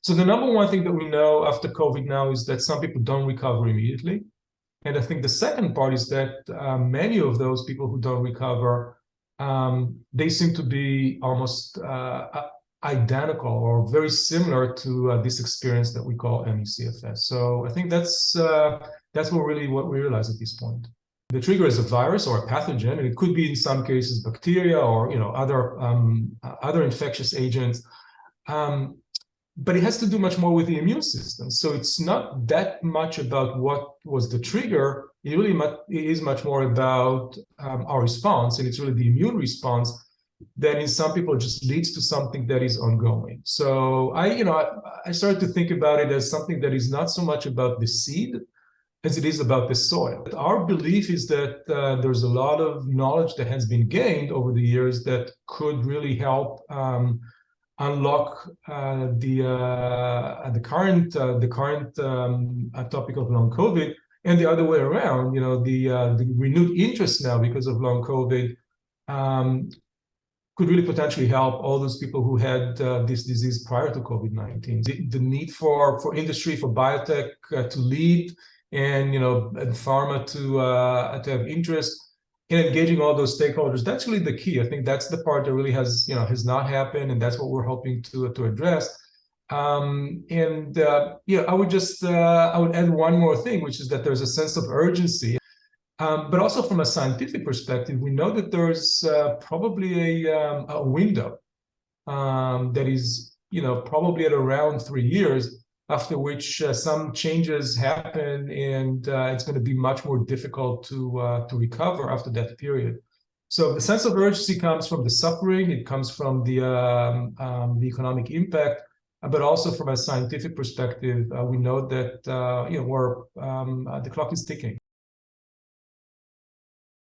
So the number one thing that we know after COVID now is that some people don't recover immediately. And I think the second part is that many of those people who don't recover, they seem to be almost identical or very similar to this experience that we call ME/CFS. So I think that's what we realize at this point. The trigger is a virus or a pathogen, and it could be in some cases bacteria or other infectious agents. But it has to do much more with the immune system. So it's not that much about what was the trigger. It is much more about our response, and it's really the immune response that in some people just leads to something that is ongoing. So I started to think about it as something that is not so much about the seed as it is about the soil. Our belief is that there's a lot of knowledge that has been gained over the years that could really help unlock the current topic of long COVID, and the other way around. The renewed interest now because of long COVID could really potentially help all those people who had this disease prior to COVID-19. The need for industry, for biotech to lead, and pharma to have interest in engaging all those stakeholders. That's really the key. I think that's the part that really has not happened, and that's what we're hoping to address. I would add one more thing, which is that there's a sense of urgency, but also from a scientific perspective, we know that there's probably a window that is probably at around 3 years, after which some changes happen, and it's going to be much more difficult to recover after that period. So the sense of urgency comes from the suffering, it comes from the economic impact, but also from a scientific perspective, we know that the clock is ticking.